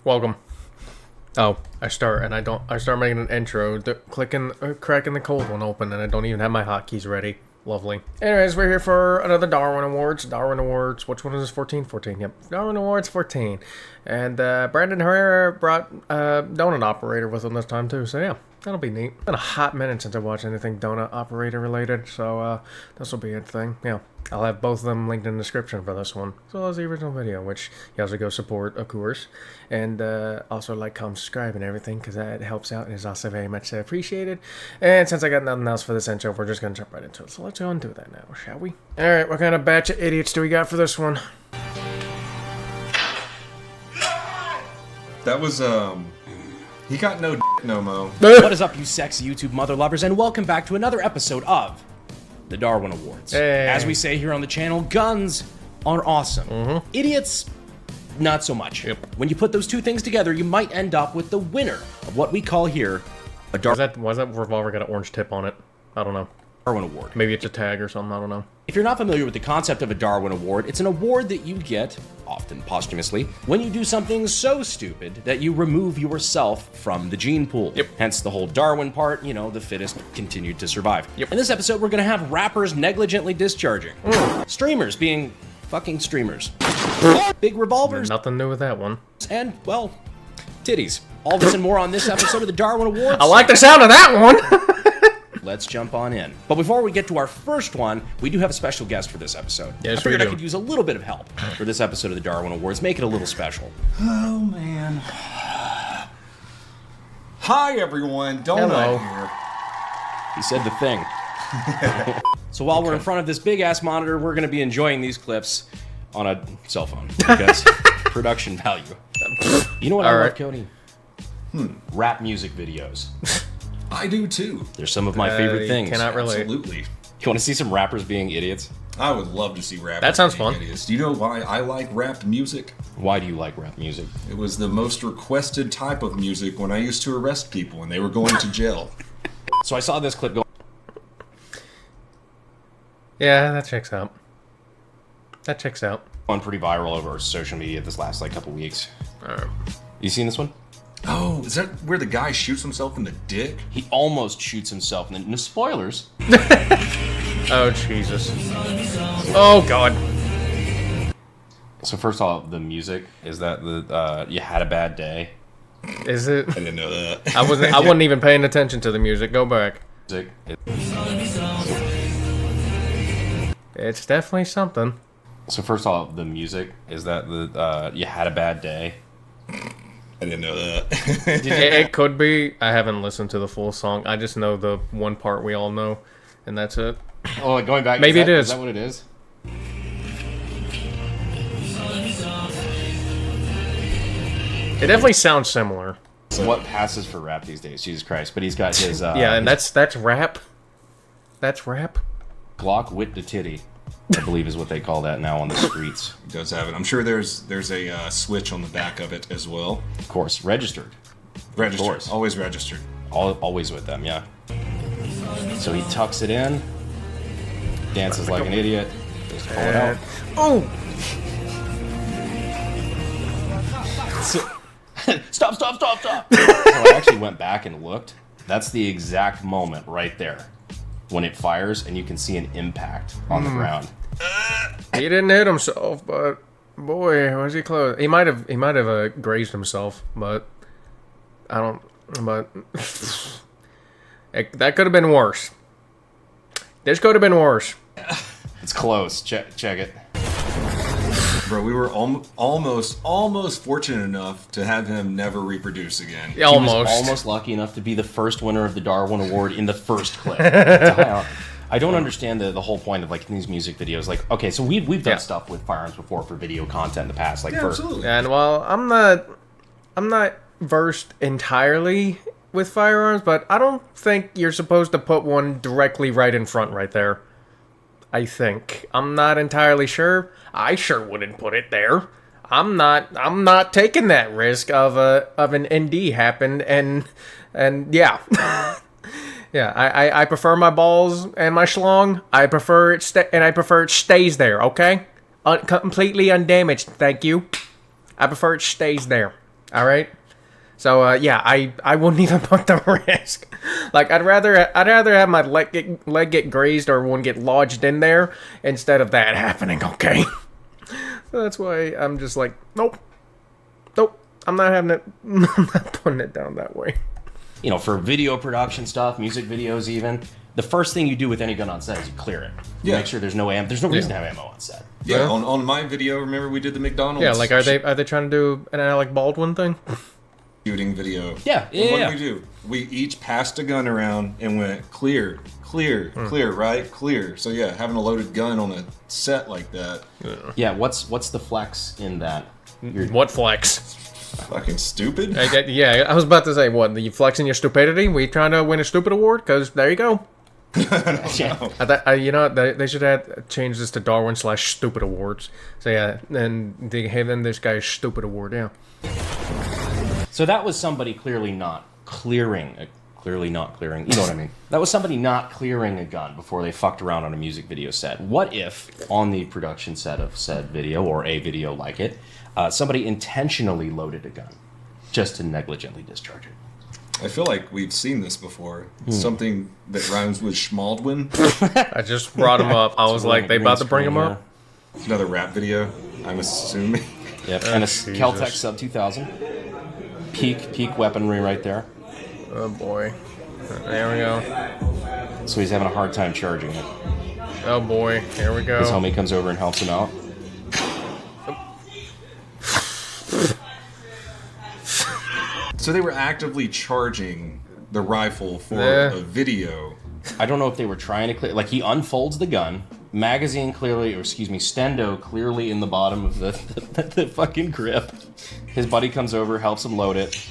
Welcome. Oh, I start making an intro, cracking the cold one open, and I don't even have my hotkeys ready. Lovely. Anyways, we're here for another Darwin Awards. Which one is this? 14? 14, yep. Darwin Awards 14. And Brandon Herrera brought Donut Operator with him this time too, so yeah. That'll be neat. It's been a hot minute since I watched anything Donut Operator related, so this will be a thing. Yeah, I'll have both of them linked in the description for this one, as well as the original video, which you also go support, of course. And also like, comment, subscribe, and everything, because that helps out and is also very much appreciated. And since I got nothing else for this intro, we're just going to jump right into it. So let's go and do that now, shall we? Alright, what kind of batch of idiots do we got for this one? That was, he got no no mo. What is up, you sexy YouTube mother lovers, and welcome back to another episode of the Darwin Awards. Hey. As we say here on the channel, guns are awesome. Idiots, not so much. Yep. When you put those two things together, you might end up with the winner of what we call here a Why's that revolver got an orange tip on it? I don't know. Darwin Award. Maybe it's a tag or something, I don't know. If you're not familiar with the concept of a Darwin Award, it's an award that you get, often posthumously, when you do something so stupid that you remove yourself from the gene pool. Yep. Hence the whole Darwin part, you know, the fittest continued to survive. Yep. In this episode, we're gonna have rappers negligently discharging. Streamers being fucking streamers. Big revolvers. Nothing new with that one. And, well, titties. All this and more on this episode of the Darwin Awards. I like the sound of that one! Let's jump on in. But before we get to our first one, we do have a special guest for this episode. Yes, I figured we I do. could use a little bit of help for this episode of the Darwin Awards. Make it a little special. Oh man. Hi everyone, Donut Hello. here. He said the thing. So while we're in front of this big-ass monitor, we're going to be enjoying these clips on a cell phone because production value. You know what I All love, right. Cody? Rap music videos. I do too. They're some of my favorite things. Cannot relate. Absolutely. You want to see some rappers being idiots? I would love to see rap. That sounds fun. Idiots. Do you know why I like rapped music? Why do you like rap music? It was the most requested type of music when I used to arrest people and they were going to jail. So I saw this clip go. Yeah, that checks out. That checks out. On pretty viral over social media this last couple weeks. You seen this one? Oh, is that where the guy shoots himself in the dick? He almost shoots himself, and no spoilers. Oh, Jesus. Oh, God. So first off, the music is that the you had a bad day. Is it? I didn't know that. I wasn't even paying attention to the music. Go back. Music. It's definitely something. So first off, the music is that the you had a bad day. I didn't know that. It could be. I haven't listened to the full song. I just know the one part we all know, and that's it. Oh, going back. Maybe it is. Is that what it is? It definitely sounds similar. What passes for rap these days? Jesus Christ! But he's got his Yeah, and that's rap. That's rap. Glock with the titty, I believe is what they call that now on the streets. It does have it. I'm sure there's a switch on the back of it as well. Of course, registered. Registered. Of course. Always registered. Always with them, yeah. So he tucks it in, dances like an idiot, just pull it out. Oh! Stop! So I actually went back and looked. That's the exact moment right there when it fires, and you can see an impact on the ground. He didn't hit himself, but boy, was he close. He might have grazed himself, but I don't. But that could have been worse. This could have been worse. It's close. Check it. Bro, we were almost fortunate enough to have him never reproduce again. Yeah, He was almost. almost lucky enough to be the first winner of the Darwin Award in the first clip. I don't understand the whole point of like these music videos. Like, okay, so we've done stuff with firearms before for video content in the past. Like, Yeah, for absolutely. And while I'm not versed entirely with firearms, but I don't think you're supposed to put one directly right in front right there. I think. I'm not entirely sure. I sure wouldn't put it there. I'm not taking that risk of an ND happened and yeah. Yeah, I prefer my balls and my schlong. I prefer it stays there, okay? Completely undamaged, thank you. I prefer it stays there. All right. So yeah, I wouldn't even put the risk. Like I'd rather have my leg get grazed or one get lodged in there instead of that happening. Okay. So that's why I'm just like, nope. I'm not having it. I'm not putting it down that way. You know, for video production stuff, music videos even, the first thing you do with any gun on set is you clear it. You make sure there's no ammo. There's no reason to have ammo on set. Yeah, on my video, remember we did the McDonald's? Yeah, like are they trying to do an Alec Baldwin thing? Shooting video. Yeah. What did we do? We each passed a gun around and went clear, right? Clear. So yeah, having a loaded gun on a set like that. Yeah, what's the flex in that? What flex? Fucking stupid. Yeah, I was about to say, what, you flexing your stupidity? We trying to win a stupid award? Because there you go. You know, they should have changed this to Darwin/stupid awards. So yeah, then this guy's stupid award, yeah. So that was somebody clearly not clearing. You know what I mean? That was somebody not clearing a gun before they fucked around on a music video set. What if, on the production set of said video, or a video like it, somebody intentionally loaded a gun just to negligently discharge it? I feel like we've seen this before. Something that rhymes with Schmaldwin. I just brought him up. I was like, they about to bring him up? It's another rap video, I'm assuming. Yep, and a Kel-Tec Sub 2000. Peak weaponry right there. Oh boy. There we go. So he's having a hard time charging it. Oh boy. Here we go. His homie comes over and helps him out. So they were actively charging the rifle for a video. I don't know if they were trying to clear. Like, he unfolds the gun, magazine clearly, or excuse me, stendo clearly in the bottom of the fucking grip. His buddy comes over, helps him load it.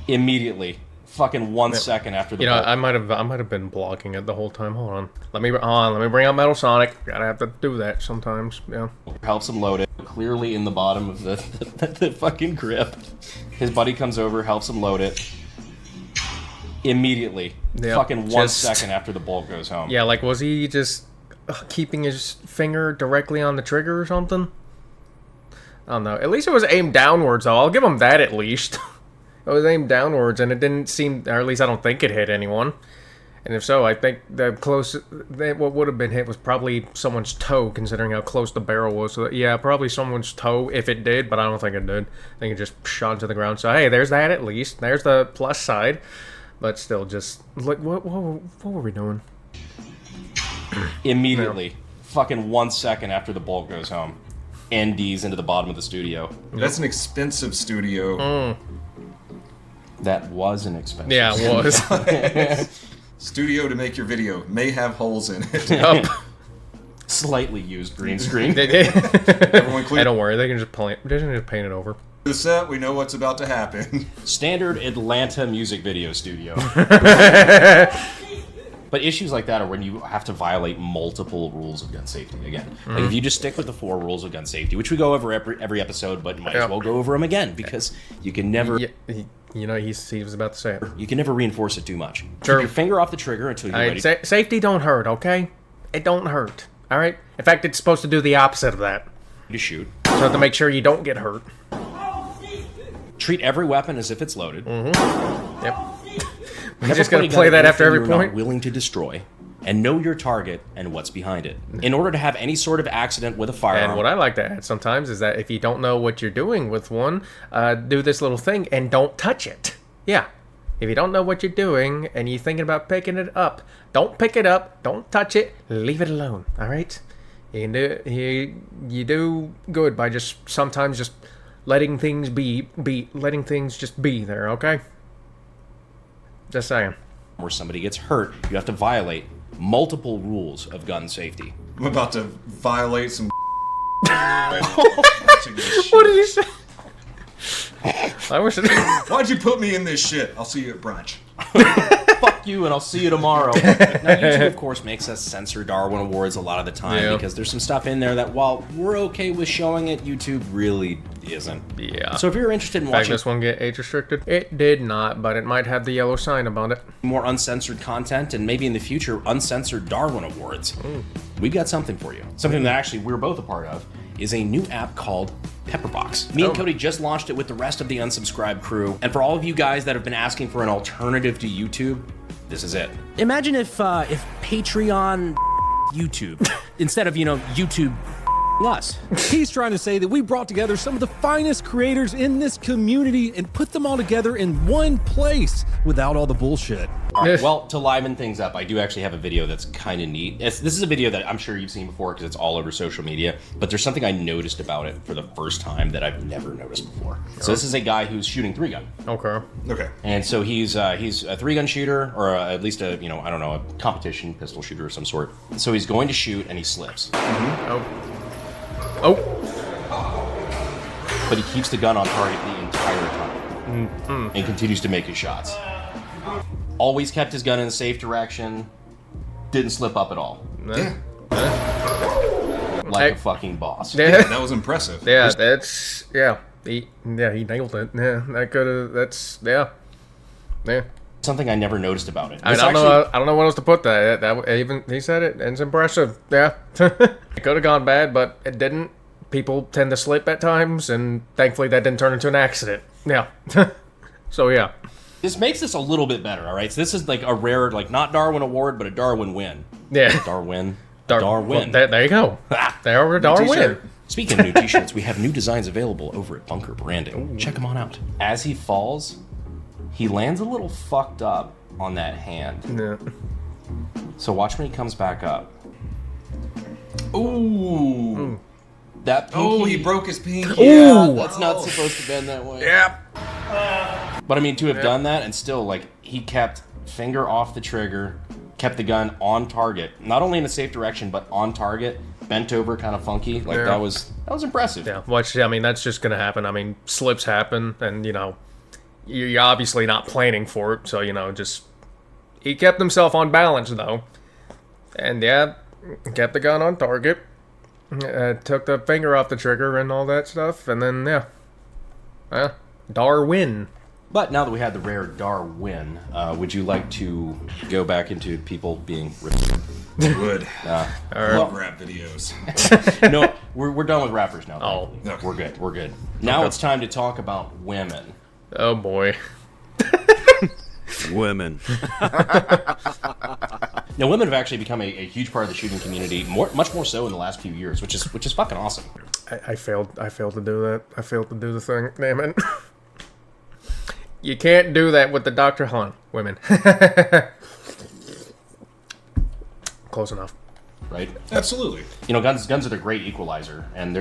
Immediately, fucking 1 second after the. You know, I might have been blocking it the whole time. Hold on. Let me bring out Metal Sonic. Gotta have to do that sometimes. Yeah. Helps him load it clearly in the bottom of the fucking grip. His buddy comes over, helps him load it. Immediately, fucking 1 second after the bolt goes home. Yeah, like was he just keeping his finger directly on the trigger or something? I don't know. At least it was aimed downwards, though. I'll give him that at least. It was aimed downwards, and it didn't seem, or at least I don't think it hit anyone. And if so, I think what would have been hit was probably someone's toe, considering how close the barrel was. So yeah, probably someone's toe if it did, but I don't think it did. I think it just shot to the ground. So hey, there's that at least. There's the plus side. But still, just like what were we doing? Immediately, fucking 1 second after the bolt goes home, NDs into the bottom of the studio. That's an expensive studio. That was an expensive. Yeah, it was. Studio to make your video may have holes in it. Yep. Slightly used green screen. Everyone clear. Hey, don't worry, they can just paint it over. The set, we know what's about to happen. Standard Atlanta music video studio. But issues like that are when you have to violate multiple rules of gun safety. Again, like if you just stick with the 4 rules of gun safety, which we go over every episode, but might as well go over them again because you can never. Yeah, you know, he was about to say it. You can never reinforce it too much. Sure. Keep your finger off the trigger until you're ready. Safety don't hurt, okay? It don't hurt. All right. In fact, it's supposed to do the opposite of that. To shoot. So to make sure you don't get hurt. Treat every weapon as if it's loaded. Yep. We're just gonna play that after every point. Not willing to destroy, and know your target and what's behind it. In order to have any sort of accident with a firearm. And what I like to add sometimes is that if you don't know what you're doing with one, do this little thing and don't touch it. Yeah. If you don't know what you're doing and you're thinking about picking it up, don't pick it up, don't touch it, leave it alone. All right? You do good by just sometimes just letting things letting things just be there, okay? Just saying. Where somebody gets hurt, you have to violate multiple rules of gun safety. I'm about to violate some. What did he say? I wish it. Why'd you put me in this shit? I'll see you at brunch. Fuck you, and I'll see you tomorrow. Now, YouTube, of course, makes us censor Darwin Awards a lot of the time because there's some stuff in there that, while we're okay with showing it, YouTube really isn't. Yeah. So if you're interested in In fact, watching this one get age restricted? It did not, but it might have the yellow sign about it. more uncensored content and maybe in the future uncensored Darwin Awards, we got something for you. Something that actually we're both a part of. is a new app called Pepperbox. Me and Cody just launched it with the rest of the unsubscribed crew. And for all of you guys that have been asking for an alternative to YouTube, this is it. Imagine if Patreon YouTube, instead of, YouTube us. He's trying to say that we brought together some of the finest creators in this community and put them all together in one place without all the bullshit. All right, well, to liven things up, I do actually have a video that's kind of neat. This is a video that I'm sure you've seen before because it's all over social media, but there's something I noticed about it for the first time that I've never noticed before. So this is a guy who's shooting 3-gun. Okay. And so he's a 3-gun shooter, or at least a competition pistol shooter of some sort. So he's going to shoot and he slips. Oh. But he keeps the gun on target the entire time. And continues to make his shots. Always kept his gun in a safe direction. Didn't slip up at all. Like a fucking boss. Yeah, that was impressive. Yeah, he nailed it. Yeah, that could've, yeah. Something I never noticed about it. I don't know what else to put that. Even he said it, and it's impressive. Yeah, it could have gone bad, but it didn't. People tend to slip at times, and thankfully that didn't turn into an accident. Yeah. So yeah. This makes this a little bit better, all right? So this is like a rare, like not Darwin Award, but a Darwin win. Yeah. Darwin. Well, there you go. There we Darwin. Speaking of new t-shirts, we have new designs available over at Bunker Branding. Ooh. Check them on out. As he falls, he lands a little fucked up on that hand. Yeah. So watch when he comes back up. Ooh. That pinky. Oh, he broke his pinky. Yeah, that's not supposed to bend that way. Yeah. But I mean, to have done that and still, like, he kept finger off the trigger, kept the gun on target, not only in a safe direction, but on target, bent over, kind of funky. Like, that was impressive. Yeah, which, I mean, that's just going to happen. I mean, slips happen, and, you're obviously not planning for it, so, just... He kept himself on balance, though. And, kept the gun on target. Took the finger off the trigger and all that stuff, and then, Darwin. But now that we had the rare Darwin, would you like to go back into people being ripped? Would. Love rap videos. No, we're done with rappers now. Oh. Okay. We're good. Now it's time to talk about women. Oh, boy. Women. Now, women have actually become a huge part of the shooting community, much more so in the last few years, which is fucking awesome. I failed to do that. I failed to do the thing. Damn it. You can't do that with the Dr. Hunt women. Close enough. Right? Absolutely. Guns are the great equalizer, and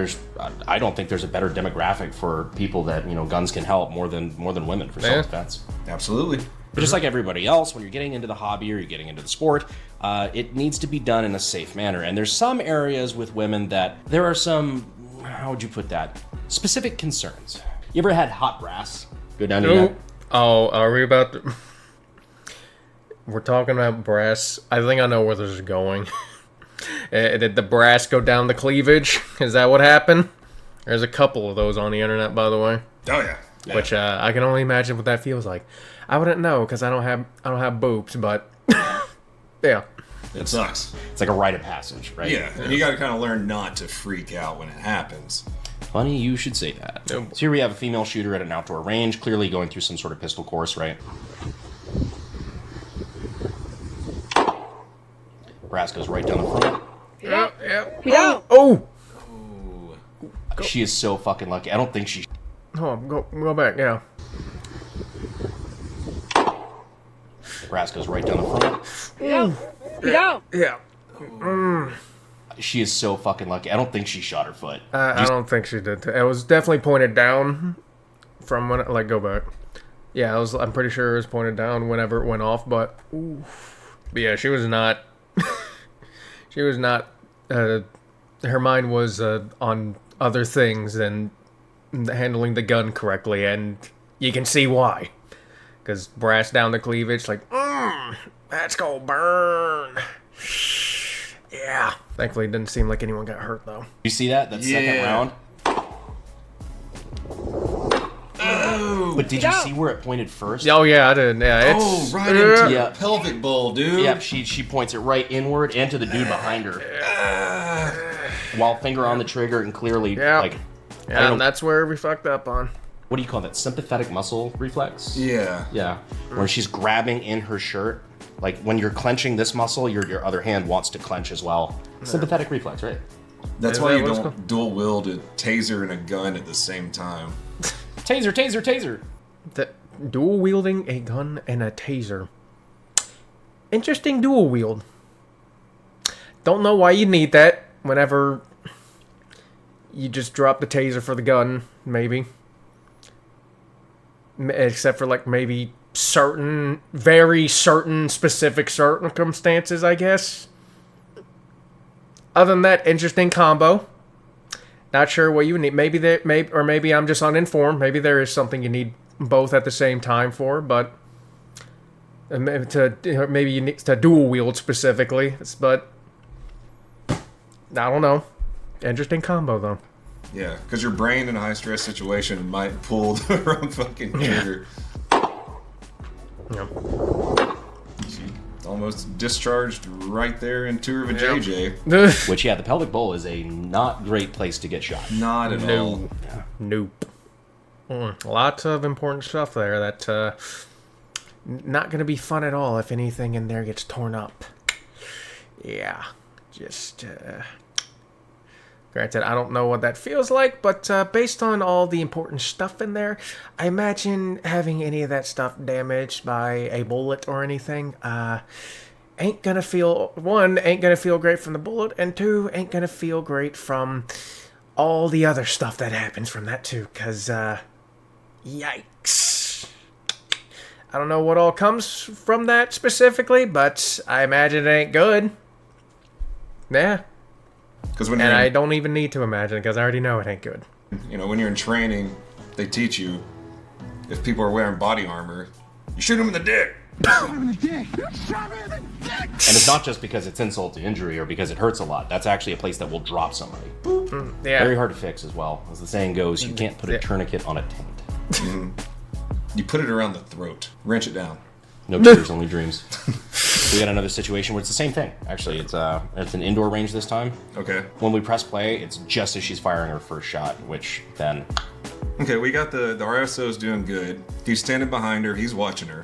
I don't think there's a better demographic for people that, guns can help more than women for self-defense. Absolutely. But just like everybody else, when you're getting into the hobby or you're getting into the sport, it needs to be done in a safe manner. And there's some areas with women that there are some, how would you put that, specific concerns. You ever had hot brass go down your neck? Oh, are we about to... We're talking about brass. I think I know where this is going. Did the brass go down the cleavage? Is that what happened? There's a couple of those on the internet, by the way. Oh yeah. Which I can only imagine what that feels like. I wouldn't know because I don't have boobs, but yeah, it sucks. It's like a rite of passage, right? Yeah, and you got to kind of learn not to freak out when it happens. Funny you should say that. So here we have a female shooter at an outdoor range, clearly going through some sort of pistol course, right? Brass goes right down the front. Yeah. Oh. She is so fucking lucky. I don't think she. Oh, go back. Yeah. Brass goes right down the front. Yeah. She is so fucking lucky. I don't think she shot her foot. I don't think she did. It was definitely pointed down from when go back. Yeah, I'm pretty sure it was pointed down whenever it went off, but yeah, she was not. She was not. Her mind was on other things than handling the gun correctly, and you can see why. Because brass down the cleavage, that's gonna burn. Yeah. Thankfully, it didn't seem like anyone got hurt, though. You see that? That second round? Oh! But did you see where it pointed first? Oh, yeah, I did. Yeah, it's... right into the pelvic bowl, dude. Yeah, she points it right inward and to the dude behind her. while finger on the trigger and clearly like. I don't Yeah, know, and that's where we fucked up on. what do you call that? Sympathetic muscle reflex? Yeah. Yeah. When she's grabbing in her shirt, like when you're clenching this muscle, your other hand wants to clench as well. Sympathetic reflex, right? That's Is why that you what it's don't dual wield a taser and a gun at the same time. Taser, taser, taser. The dual wielding a gun and a taser. Interesting dual wield. Don't know why you need that whenever you just drop the taser for the gun, maybe. Except for like maybe certain, very certain specific circumstances, I guess. Other than that, interesting combo. Not sure what you need. Maybe maybe I'm just uninformed. Maybe there is something you need both at the same time for, but maybe you need to dual wield specifically. But I don't know. Interesting combo though. Yeah, because your brain in a high stress situation might pull the wrong fucking trigger. Yeah. Almost discharged right there in Tour of a JJ. Which, yeah, the pelvic bowl is a not great place to get shot. Not at all. Nope. Lots of important stuff there that not going to be fun at all if anything in there gets torn up. Yeah. Just, granted, I don't know what that feels like, but based on all the important stuff in there, I imagine having any of that stuff damaged by a bullet or anything, ain't gonna feel great from the bullet, and two, ain't gonna feel great from all the other stuff that happens from that too, cause, yikes. I don't know what all comes from that specifically, but I imagine it ain't good. Yeah. I don't even need to imagine because I already know it ain't good. You know, when you're in training, they teach you if people are wearing body armor, you shoot them in the dick. And it's not just because it's insult to injury or because it hurts a lot. That's actually a place that will drop somebody. Yeah. Very hard to fix as well. As the saying goes, you can't put a tourniquet on a taint. You put it around the throat. Wrench it down. No tears, only dreams. We got another situation where it's the same thing. Actually, it's an indoor range this time. Okay. When we press play, it's just as she's firing her first shot, which then... Okay, we got the RSO's doing good. He's standing behind her. He's watching her.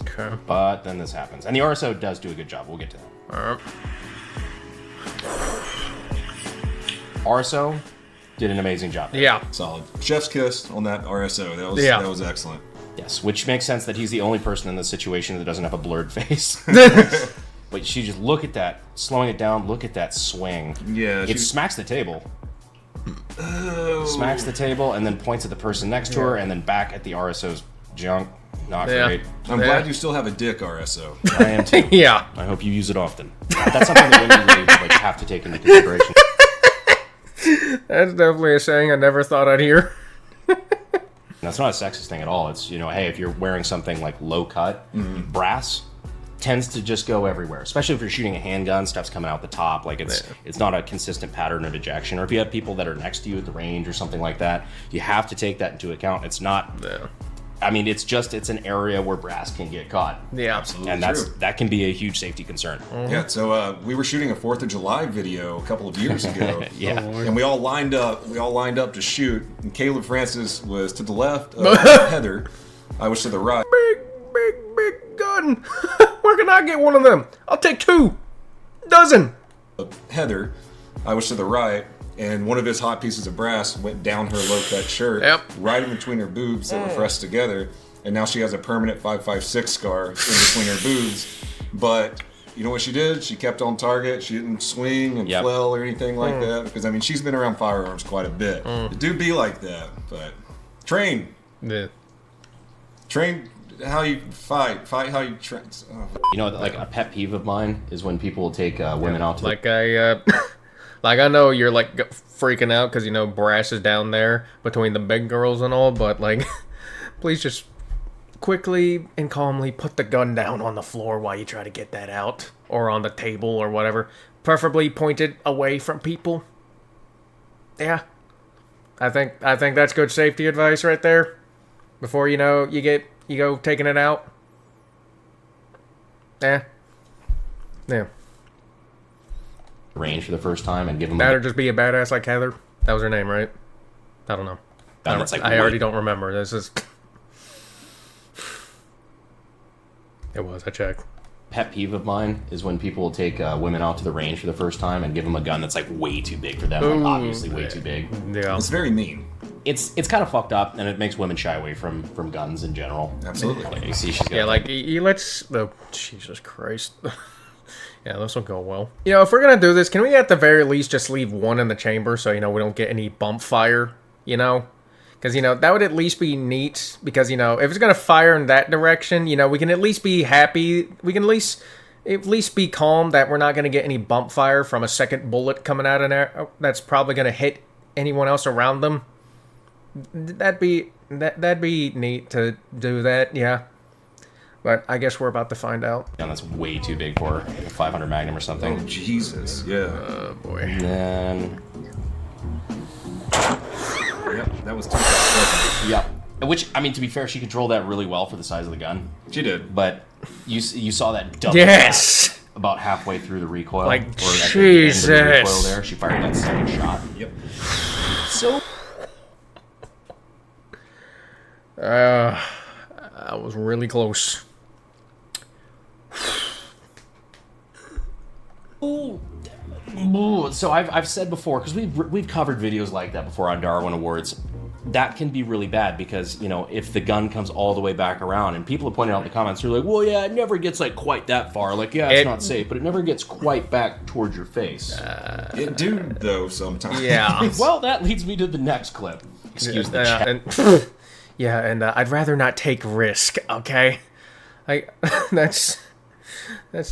Okay. But then this happens. And the RSO does do a good job. We'll get to that. RSO did an amazing job. Yeah. Solid. Chef's kiss on that RSO. That was excellent. Yes, which makes sense that he's the only person in this situation that doesn't have a blurred face. But she just look at that, slowing it down, look at that swing. Yeah. It smacks the table. Smacks the table and then points at the person next to her and then back at the RSO's junk. Not great. I'm glad you still have a dick, RSO. I am too. Yeah. I hope you use it often. That's something that women really like, have to take into consideration. That's definitely a saying I never thought I'd hear. That's not a sexist thing at all. It's, hey, if you're wearing something like low cut, brass tends to just go everywhere. Especially if you're shooting a handgun, stuff's coming out the top. Like it's not a consistent pattern of ejection. Or if you have people that are next to you at the range or something like that, you have to take that into account. It's not. Yeah. I mean, it's an area where brass can get caught. Yeah, absolutely. And that can be a huge safety concern. Yeah, so we were shooting a 4th of July video a couple of years ago. Yeah. And we all lined up to shoot. And Caleb Francis was to the left of Heather. I was to the right. Big gun. Where can I get one of them? I'll take 2 dozen. Heather, I was to the right. And one of his hot pieces of brass went down her low-cut shirt, right in between her boobs that were pressed together. And now she has a permanent 5.56 scar in between her boobs. But you know what she did? She kept on target. She didn't swing and flail or anything like that. Because, I mean, she's been around firearms quite a bit. It do be like that. But train. Yeah. Train how you fight. Fight how you train. Oh. Like a pet peeve of mine is when people will take women out to Like, I know you're, like, freaking out because, brass is down there between the big girls and all, but, like, please just quickly and calmly put the gun down on the floor while you try to get that out. Or on the table or whatever. Preferably pointed away from people. Yeah. I think that's good safety advice right there. Before, you go taking it out. Yeah. range for the first time and give them That or just be a badass like Heather. That was her name, right? I don't know. I already don't remember. This is... It was. I checked. Pet peeve of mine is when people will take women out to the range for the first time and give them a gun that's like way too big for them, like obviously way too big. Yeah, It's very mean. It's kind of fucked up, and it makes women shy away from guns in general. Absolutely. Like, you see, she's got like he lets the Jesus Christ. Yeah, this will go well. You know, if we're gonna do this, can we at the very least just leave one in the chamber so we don't get any bump fire? You know, because that would at least be neat. Because if it's gonna fire in that direction, we can at least be happy. We can at least be calm that we're not gonna get any bump fire from a second bullet coming out in there. That's probably gonna hit anyone else around them. That'd be neat to do that. Yeah. But I guess we're about to find out. gun that's way too big for her, like a 500 Magnum or something. Oh, Jesus. Yeah. Oh, boy. And then... Yep, that was too fast. Yep. Which, I mean, to be fair, she controlled that really well for the size of the gun. She did. But you saw that double Yes! about halfway through the recoil. Like, or at the end of Jesus. the recoil there, she fired that second shot. Yep. So... I was really close. So I've said before, because we've covered videos like that before on Darwin Awards, that can be really bad because, if the gun comes all the way back around, and people have pointed out in the comments, they're like, well, yeah, it never gets like quite that far. Like, yeah, it's not safe, but it never gets quite back towards your face. It do, though, sometimes. Yeah. Well, that leads me to the next clip. Excuse the chat. And I'd rather not take risk, okay? That's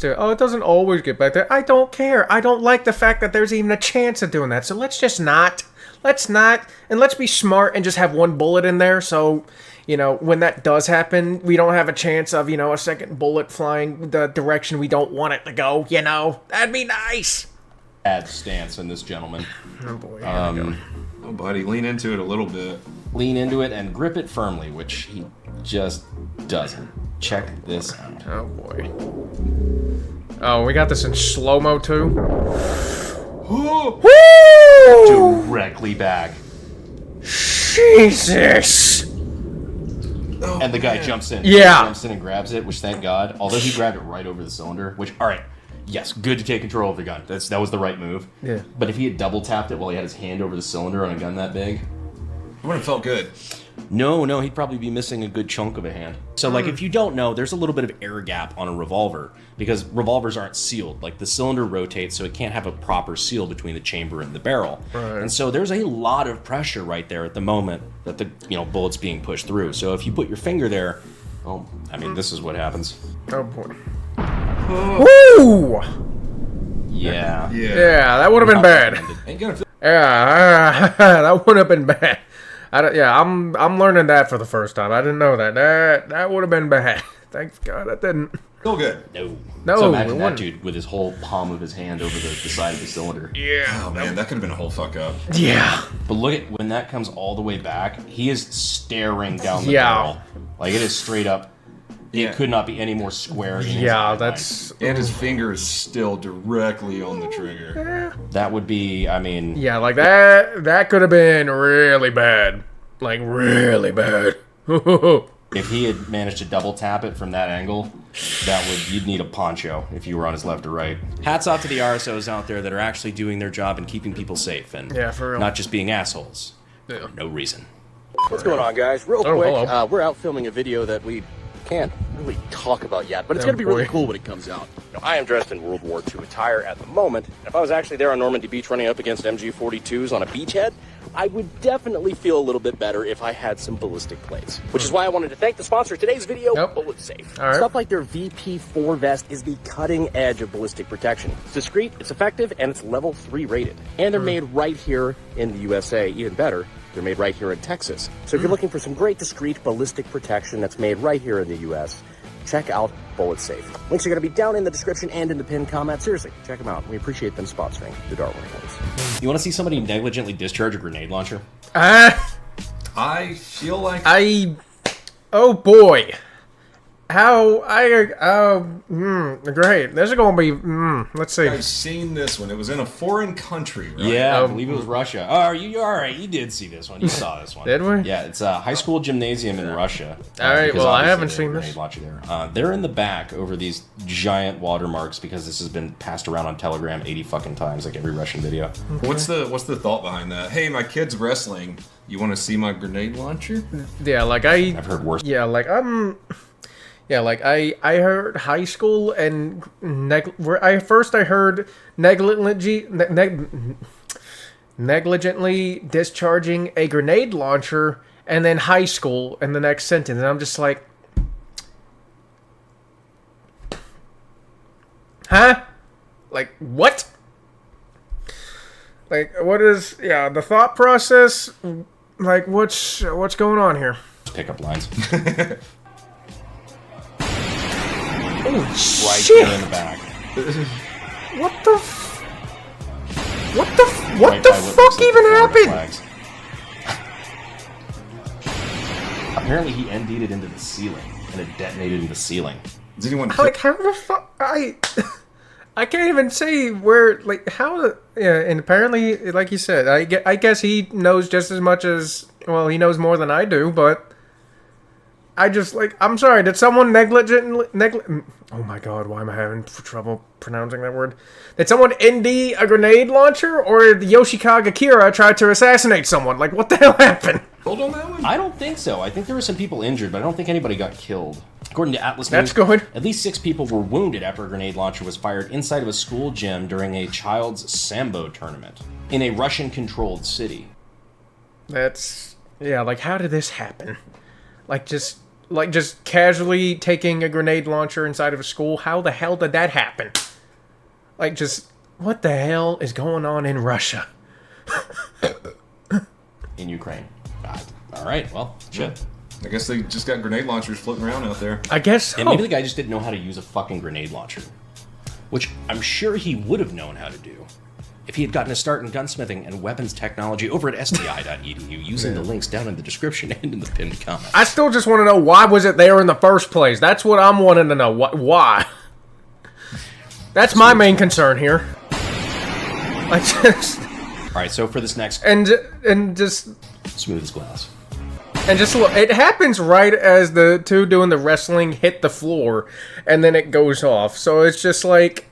true. Oh, it doesn't always get back there. I don't care. I don't like the fact that there's even a chance of doing that. So let's just not. Let's not. And let's be smart and just have one bullet in there. So, when that does happen, we don't have a chance of, a second bullet flying the direction we don't want it to go. That'd be nice. Bad stance in this gentleman. Oh, boy. Here we go. Oh, buddy, lean into it a little bit. Lean into it and grip it firmly, which he just doesn't. Check this out. Oh, boy. Oh, we got this in slow-mo, too? Woo! Directly back. Jesus! Oh, And the guy jumps in. Yeah. He jumps in and grabs it, which thank God. Although he grabbed it right over the cylinder, which, alright, yes, good to take control of the gun. That was the right move. Yeah. But if he had double tapped it while he had his hand over the cylinder on a gun that big, It would have felt good. no, he'd probably be missing a good chunk of a hand. So, like, if you don't know, there's a little bit of air gap on a revolver because revolvers aren't sealed. Like, the cylinder rotates, so it can't have a proper seal between the chamber and the barrel. Right. And so there's a lot of pressure right there at the moment that the bullet's being pushed through. So if you put your finger there, this is what happens. Oh, boy. Woo! Yeah. Yeah, that would have been bad. Ain't gonna feel Yeah, that would have been bad. I'm learning that for the first time. I didn't know that. That would have been bad. Thank God that didn't. good. No. So imagine that dude with his whole palm of his hand over the side of the cylinder. Yeah. Oh, man, that could have been a whole fuck up. Yeah. But look at when that comes all the way back, he is staring down the Yeah. barrel. Like, it is straight up. Yeah. It could not be any more square. In his Yeah, eye that's... And his finger is still directly on the trigger. That would be, Yeah, like that could have been really bad. Like, really bad. if he had managed to double tap it from that angle, you'd need a poncho if you were on his left or right. Hats off to the RSOs out there that are actually doing their job and keeping people safe and Yeah, for real. not just being assholes. Yeah. For no reason. What's going on, guys? Real Oh, quick, hello. we're out filming a video that we can't really talk about yet, but it's Oh, going to be really boy. cool when it comes out. I am dressed in World War II attire at the moment. If I was actually there on Normandy Beach running up against MG-42s on a beachhead, I would definitely feel a little bit better if I had some ballistic plates. Which is why I wanted to thank the sponsor of today's video, Yep. Bullet Safe. All right. Stuff like their VP4 vest is the cutting edge of ballistic protection. It's discreet, it's effective, and it's level 3 rated. And they're made right here in the USA. Even better, they're made right here in Texas. So if you're looking for some great discreet ballistic protection that's made right here in the US, check out Bullet Safe. Links are going to be down in the description and in the pinned comment. Seriously, check them out. We appreciate them sponsoring the Darwin Awards. You want to see somebody negligently discharge a grenade launcher? I feel like Oh boy. Great. This is gonna be. Let's see. I've seen this one. It was in a foreign country, right? Yeah, I believe it was Russia. Oh, are you all right? You did see this one. You saw this one. Did we? Yeah, it's a high school gymnasium in Russia. All right. Because Well, I obviously haven't they seen have a this. grenade launcher there. They're in the back over these giant watermarks because this has been passed around on Telegram 80 fucking times, like every Russian video. What's the thought behind that? Hey, my kid's wrestling. You want to see my grenade launcher? Yeah, like I've heard worse. Yeah, like Yeah, like I heard high school and I heard negligently discharging a grenade launcher, and then high school in the next sentence, and I'm just like, huh? Like what? Like what is the thought process? Like what's going on here? Pickup lines. Oh Right shit! there in the back. What the Right by what fuck looks like even the Florida happened? flags. Apparently he ND'd it into the ceiling, and it detonated in the ceiling. Does anyone Like how the fuck I can't even say where, like how and apparently, like you said, I guess he knows just as much as, well, he knows more than I do, but I just, like, I'm sorry, did someone oh my god, why am I having trouble pronouncing that word? Did someone ND a grenade launcher, or did Yoshikaga Kira try to assassinate someone? Like, what the hell happened? hold on that one? I don't think so. I think there were some people injured, but I don't think anybody got killed. According to Atlas That's News, good. at least 6 people were wounded after a grenade launcher was fired inside of a school gym during a child's Sambo tournament in a Russian-controlled city. That's, yeah, like, how did this happen? Like, just casually taking a grenade launcher inside of a school? How the hell did that happen? Like, just, what the hell is going on in Russia? In Ukraine. All right, well, shit. I guess they just got grenade launchers floating around out there. I guess so. And maybe the guy just didn't know how to use a fucking grenade launcher. Which I'm sure he would have known how to do if he had gotten a start in gunsmithing and weapons technology over at sti.edu using the links down in the description and in the pinned comment. I still just want to know, why was it there in the first place? That's what I'm wanting to know. Why? That's my main concern here. Like, just... Alright, so for this next... And just... Smooth as glass. And just look, it happens right as the two doing the wrestling hit the floor, and then it goes off. So it's just like...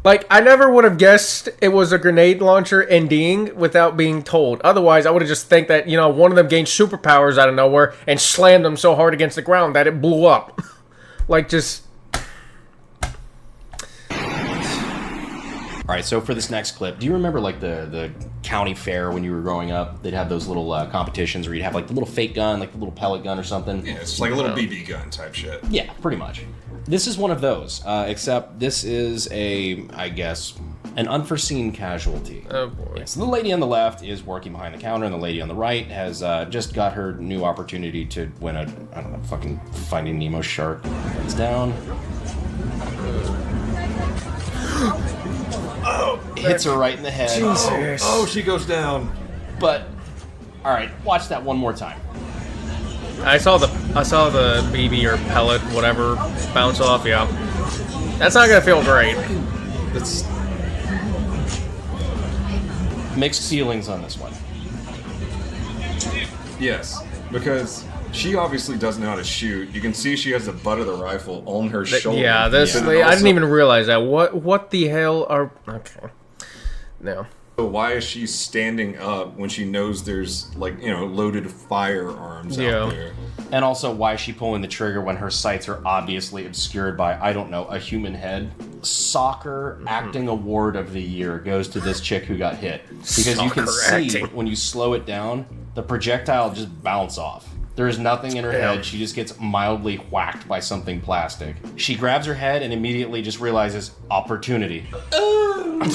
like, I never would have guessed it was a grenade launcher ending without being told. Otherwise, I would have just think that, you know, one of them gained superpowers out of nowhere and slammed them so hard against the ground that it blew up. Like, just... Alright, so for this next clip, do you remember, like, the county fair when you were growing up? They'd have those little competitions where you'd have, like, the little fake gun, like the little pellet gun or something. Yeah, it's like a little BB gun type shit. Yeah, pretty much. This is one of those, except this is I guess, an unforeseen casualty. Oh, boy. Yeah, so the lady on the left is working behind the counter, and the lady on the right has just got her new opportunity to win a, I don't know, fucking Finding Nemo shark. It's down. Hits her right in the head. Jesus. Oh, she goes down. But, alright, watch that one more time. I saw the BB or pellet, whatever, bounce off, yeah. That's not gonna feel great. That's... Mixed feelings on this one. Yes, because she obviously doesn't know how to shoot. You can see she has the butt of the rifle on her shoulder. Yeah, this, And I didn't also- even realize that. What the hell are... Okay. No. So why is she standing up when she knows there's, like, you know, loaded firearms out there? And also, why is she pulling the trigger when her sights are obviously obscured by, I don't know, a human head? Soccer Acting Award of the Year goes to this chick who got hit. Because you can Soccer see, acting. when you slow it down, the projectile just bounce off. There is nothing in her head. She just gets mildly whacked by something plastic. She grabs her head and immediately just realizes, opportunity. Not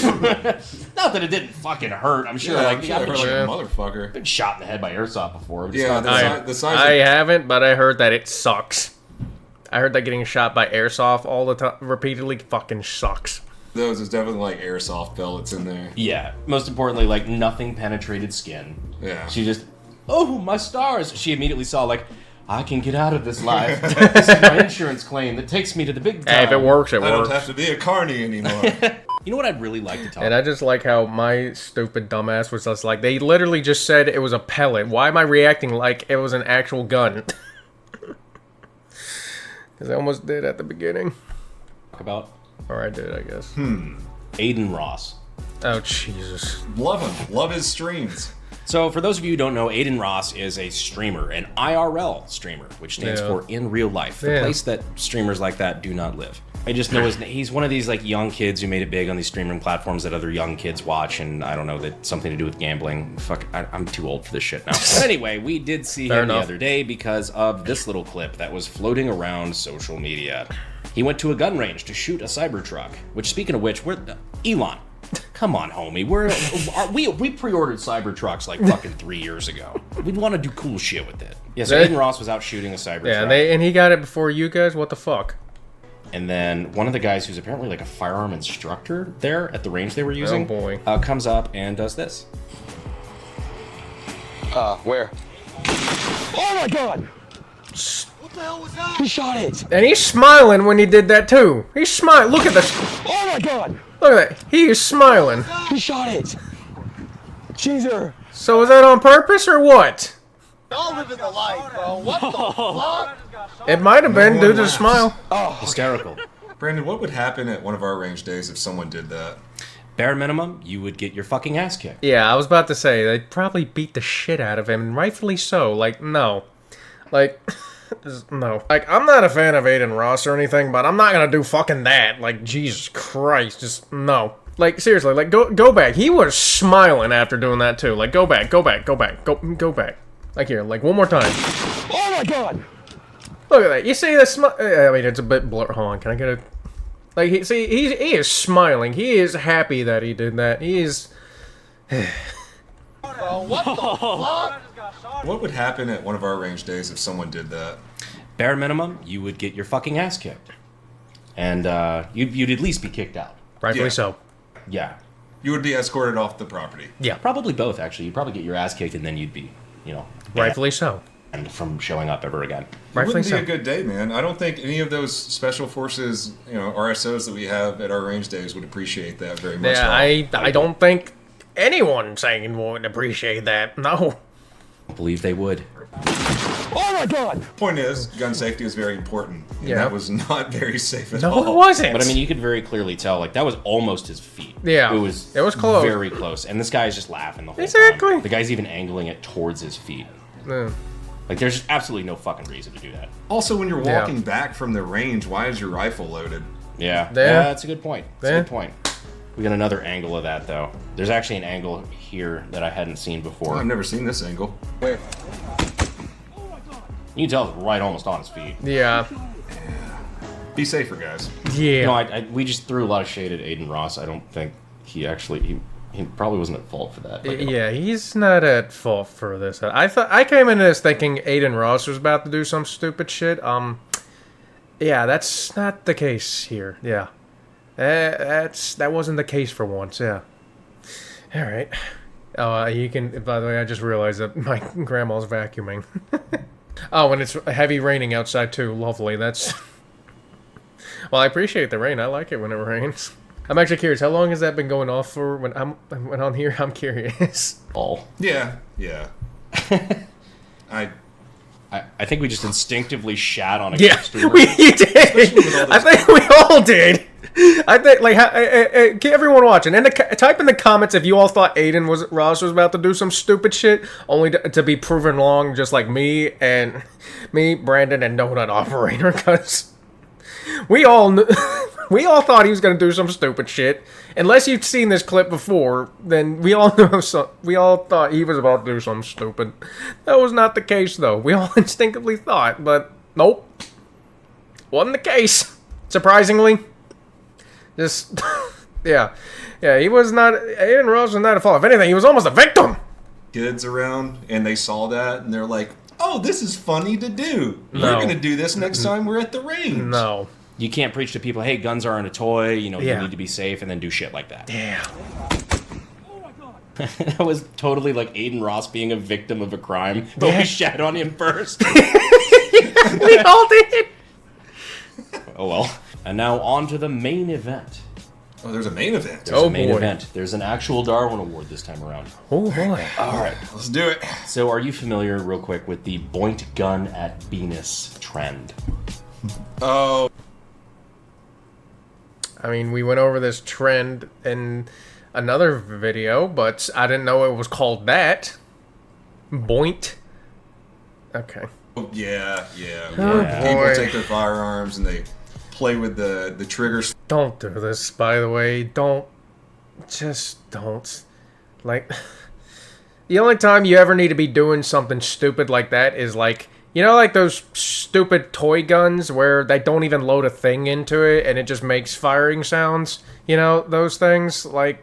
that it didn't fucking hurt. I'm sure, like, I'm sure I've it been hurt like a motherfucker. been shot in the head by airsoft before. But it's Yeah, not the size I of... haven't, but I heard that it sucks. I heard that getting shot by airsoft all the time, repeatedly, fucking sucks. Those is definitely like airsoft pellets in there. Yeah, most importantly, like, nothing penetrated skin. Yeah. She just, oh, my stars. She immediately saw, like, I can get out of this life. This is my insurance claim that takes me to the big time. Hey, if it works, it I works. don't have to be a carny anymore. You know what I'd really like to talk And I just like how my stupid dumbass was just like, they literally just said it was a pellet. Why am I reacting like it was an actual gun? Because I almost did at the beginning. about? Or I did, I guess. Aiden Ross. Oh, Jesus. Love him. Love his streams. So, for those of you who don't know, Aiden Ross is a streamer, an IRL streamer, which stands for in real life, the place that streamers like that do not live. I just know he's one of these like young kids who made it big on these streaming platforms that other young kids watch, and I don't know, that something to do with gambling. Fuck, I'm too old for this shit now. But anyway, we did see him the other day because of this little clip that was floating around social media. He went to a gun range to shoot a Cybertruck, which, speaking of which, Elon. Come on, homie. We pre-ordered Cybertrucks like fucking 3 years ago. We'd want to do cool shit with it. Yeah, so Aiden Ross was out shooting a Cybertruck. Yeah, and he got it before you guys? What the fuck? And then one of the guys who's apparently like a firearm instructor there at the range they were using comes up and does this. Where? Oh my god! What the hell was that? He shot it! And he's smiling when he did that too. He's smiling. Look at this. Oh my god! Look at that. He is smiling. He shot it! Cheeser! So is that on purpose or what? Y'all living the life, bro. What the fuck? It might have been due to the smile. Oh, hysterical. Brandon, what would happen at one of our range days if someone did that? Bare minimum, you would get your fucking ass kicked. Yeah, I was about to say, they'd probably beat the shit out of him, and rightfully so. Like, no. Like, no. Like, I'm not a fan of Aiden Ross or anything, but I'm not gonna do fucking that. Like, Jesus Christ, just, no. Like, seriously, like, go back. He was smiling after doing that, too. Like, go back. Go back. Like, here, like, one more time. Oh my god! Look at that. You see the smile? I mean, it's a bit blurred. Hold on, can I get a... Like, he is smiling. He is happy that he did that. He is... What the fuck? What would happen at one of our range days if someone did that? Bare minimum, you would get your fucking ass kicked. And you'd at least be kicked out. Rightfully so. Yeah. You would be escorted off the property. Yeah. Probably both, actually. You'd probably get your ass kicked, and then you'd be, Rightfully so. and from showing up ever again. It wouldn't be a good day, man. I don't think any of those special forces, RSOs that we have at our range days would appreciate that very much. Yeah, I don't think anyone saying would appreciate that. No. I believe they would. Oh my god! Point is, gun safety is very important. And that was not very safe at all. No, it wasn't. But I mean, you could very clearly tell, like, that was almost his feet. Yeah. It was close. Very close. And this guy's just laughing the whole Exactly. time. The guy's even angling it towards his feet. Yeah. Like, there's absolutely no fucking reason to do that. Also, when you're walking back from the range, why is your rifle loaded? Yeah. There. Yeah, that's a good point. That's There. a good point. We got another angle of that, though. There's actually an angle here that I hadn't seen before. I've never seen this angle. Where? You can tell it's right almost on his feet. Yeah. Be safer, guys. Yeah. No, we just threw a lot of shade at Aiden Ross. I don't think he actually... He probably wasn't at fault for that. Like, Yeah, he's not at fault for this. I came into this thinking Aiden Ross was about to do some stupid shit. Yeah, that's not the case here. Yeah. That wasn't the case for once, yeah. Alright. Oh, you can... By the way, I just realized that my grandma's vacuuming. Oh, and it's heavy raining outside, too. Lovely. That's... Well, I appreciate the rain. I like it when it rains. I'm actually curious. How long has that been going off for when I'm on here? I'm curious. all. Yeah. I think we just instinctively shat on a Yeah, streamer. you did. I think we all did. I think, like, everyone watching, and type in the comments if you all thought Ross was about to do some stupid shit, only to be proven wrong, just like me, Brandon, and Donut Operator, because we all thought he was gonna do some stupid shit. Unless you've seen this clip before, then we all thought he was about to do something stupid. That was not the case, though. We all instinctively thought, but nope, wasn't the case. Surprisingly, just yeah, he was not. Aiden Ross was not at fault. If anything, he was almost a victim. Kids around, and they saw that, and they're like, "Oh, this is funny to do. No. We're gonna do this next time we're at the range." No. You can't preach to people, hey, guns aren't a toy, you Yeah. need to be safe, and then do shit like that. Yeah. That was totally like Aiden Ross being a victim of a crime, but we shat on him first. We all did. Oh well. And now on to the main event. Oh, there's a main event. There's a main event. There's an actual Darwin Award this time around. Oh boy. All right. Let's do it. So are you familiar, real quick, with the point gun at Venus trend? Oh. I mean, we went over this trend in another video, but I didn't know it was called that. Boint. Okay. Yeah. Oh, People boy. take their firearms and they play with the triggers. Don't do this, by the way. Don't. Just don't. Like, the only time you ever need to be doing something stupid like that is like, you know, like those stupid toy guns where they don't even load a thing into it and it just makes firing sounds? You know, those things? Like,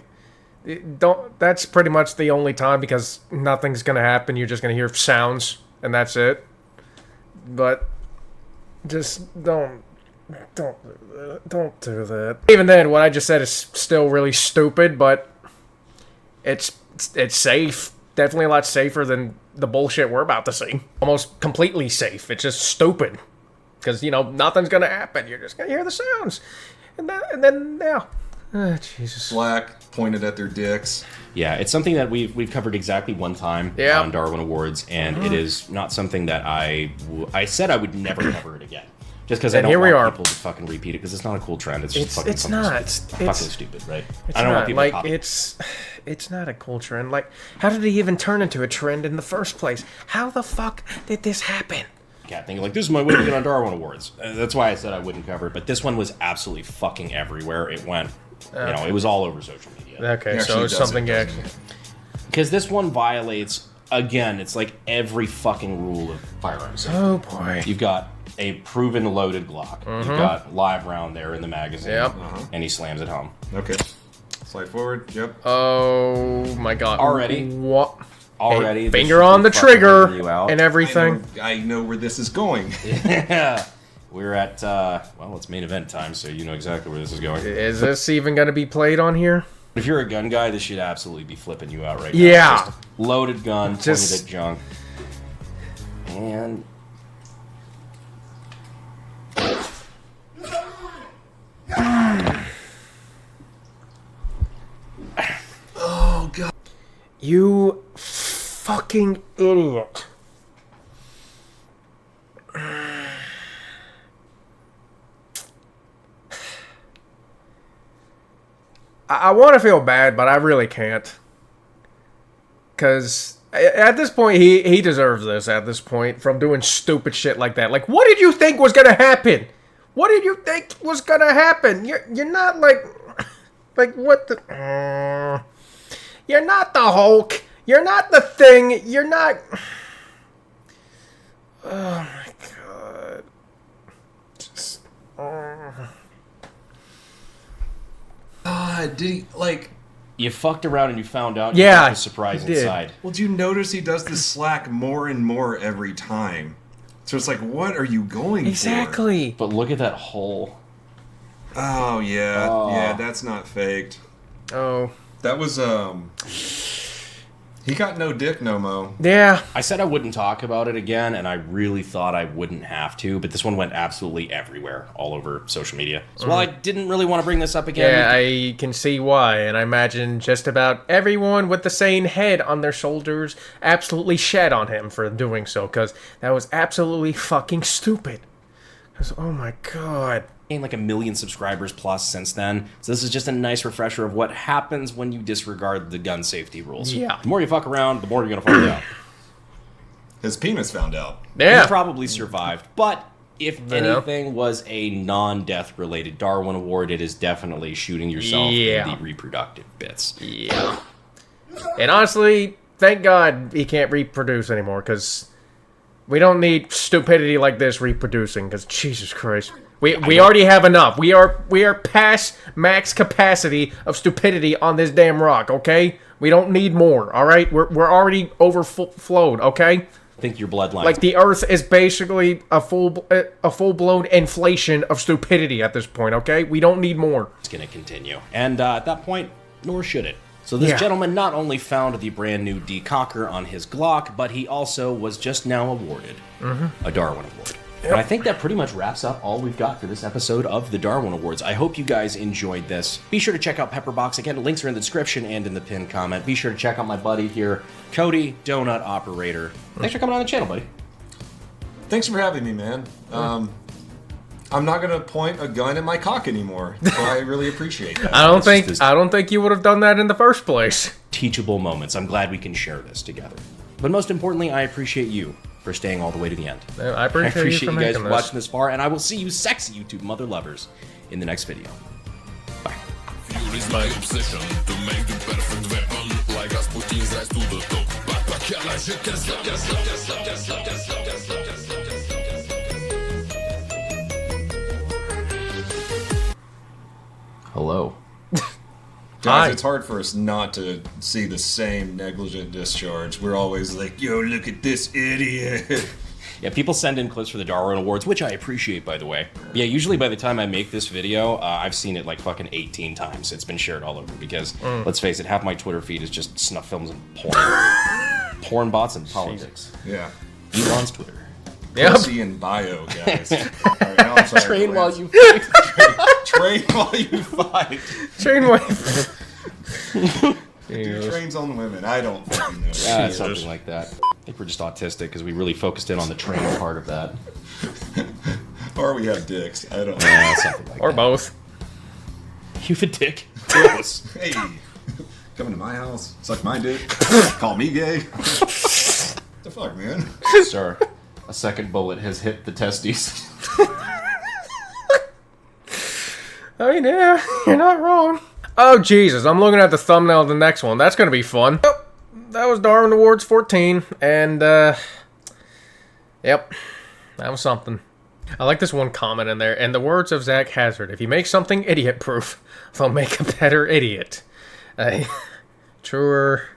don't. That's pretty much the only time, because nothing's gonna happen. You're just gonna hear sounds and that's it. But just don't do that. Even then, what I just said is still really stupid, but it's safe. Definitely a lot safer than the bullshit we're about to see. Almost completely safe. It's just stupid. Because, you know, nothing's gonna happen. You're just gonna hear the sounds. And then yeah. Oh, Jesus. Slack pointed at their dicks. Yeah, it's something that we've covered exactly one time on Darwin Awards, and it is not something that I said I would never cover it again. Just because I don't want people to fucking repeat it, because it's not a cool trend. It's just fucking fucking stupid, right? I don't want people to copy. It's not a cool trend. Like, how did it even turn into a trend in the first place? How the fuck did this happen? Cat thinking like, this is my way to get on Darwin Awards. That's why I said I wouldn't cover it. But this one was absolutely fucking everywhere. It went, you know, it was all over social media. Okay, so it's something actually. Because this one violates, again, it's like every fucking rule of firearms. Oh boy. You've got a proven loaded Glock. You've got live round there in the magazine. Yep. And he slams it home. Okay. Slide forward. Yep. Oh my god. Already? What? Already. Hey, finger on the trigger and everything. I know where this is going. Yeah. We're at, well, it's main event time, so you know exactly where this is going. Is this even going to be played on here? If you're a gun guy, this should absolutely be flipping you out right now. Yeah. Just loaded gun, pointed at junk. And... Oh, God. You fucking idiot. I want to feel bad, but I really can't. Because at this point, he deserves this at this point from doing stupid shit like that. Like, what did you think was going to happen? What did you think was going to happen? You're not like... Like, what the... You're not the Hulk. You're not the Thing. You're not... Oh, my God. Just... Did he, like... You fucked around and you found out. Yeah, you got the surprise did. inside. Well, do you notice he does the slack more and more every time? So it's like, what are you going Exactly. But look at that hole. for? Oh, yeah. Oh. Yeah, that's not faked. Oh. That was, He got no dick, no mo. Yeah. I said I wouldn't talk about it again, and I really thought I wouldn't have to, but this one went absolutely everywhere, all over social media. So while I didn't really want to bring this up again... Yeah, I can see why, and I imagine just about everyone with the sane head on their shoulders absolutely shed on him for doing so, because that was absolutely fucking stupid. Because, oh my God. Like 1 million subscribers plus since then. So this is just a nice refresher of what happens when you disregard the gun safety rules. Yeah. The more you fuck around, the more you're going to find out. His penis found out. Yeah. He probably survived. But if anything was a non-death related Darwin Award, it is definitely shooting yourself in the reproductive bits. Yeah. And honestly, thank God he can't reproduce anymore, because we don't need stupidity like this reproducing, because Jesus Christ. We already have enough. We are past max capacity of stupidity on this damn rock, okay? We don't need more, all right? We're already overflowed, okay? I think your bloodline. Like, the Earth is basically a full-blown inflation of stupidity at this point, okay? We don't need more. It's going to continue. And at that point, nor should it. So this gentleman not only found the brand new decocker on his Glock, but he also was just now awarded a Darwin Award. And I think that pretty much wraps up all we've got for this episode of the Darwin Awards. I hope you guys enjoyed this. Be sure to check out Pepperbox. Again, links are in the description and in the pinned comment. Be sure to check out my buddy here, Cody, Donut Operator. Thanks for coming on the channel, buddy. Thanks for having me, man. I'm not gonna point a gun at my cock anymore, so I really appreciate that. I don't think you would have done that in the first place. Teachable moments. I'm glad we can share this together. But most importantly, I appreciate you for staying all the way to the end. I appreciate you guys watching this far, and I will see you sexy YouTube mother lovers in the next video. Bye. Fuel is my obsession to make the perfect weapon. Like Rasputin's rise to the top. Hello. Guys, Hi. it's hard for us not to see the same negligent discharge. We're always like, yo, look at this idiot. Yeah, people send in clips for the Darwin Awards, which I appreciate, by the way. Yeah, usually by the time I make this video, I've seen it like fucking 18 times. It's been shared all over because, let's face it, half my Twitter feed is just snuff films and porn. Porn bots and politics. Yeah. Elon's Twitter. Yep. Pussy and bio, guys. All right, now I'm sorry, Train while Lance. you fight. Train while you fight. Train wave. Dude, trains on women. I don't fucking know. Something like that. I think we're just autistic because we really focused in on the train part of that. Or we have dicks. I don't know. Yeah, something like Or that. both. You have a dick. Gross. Hey, coming to my house, suck my dick, call me gay. The fuck, man? Sir, a second bullet has hit the testes. I mean, yeah, you're not wrong. Oh, Jesus, I'm looking at the thumbnail of the next one. That's going to be fun. Yep, that was Darwin Awards 14, and, yep, that was something. I like this one comment in there. In the words of Zach Hazard, if you make something idiot-proof, they'll make a better idiot. Truer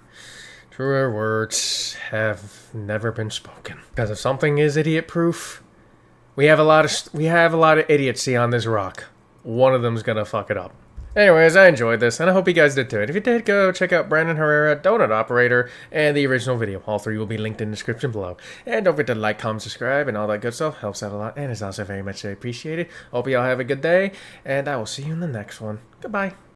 words have never been spoken. Because if something is idiot-proof, we have a lot of idiocy on this rock. One of them's gonna fuck it up. Anyways, I enjoyed this, and I hope you guys did too. And if you did, go check out Brandon Herrera, Donut Operator, and the original video. All three will be linked in the description below. And don't forget to like, comment, subscribe, and all that good stuff. Helps out a lot, and is also very much appreciated. Hope you all have a good day, and I will see you in the next one. Goodbye.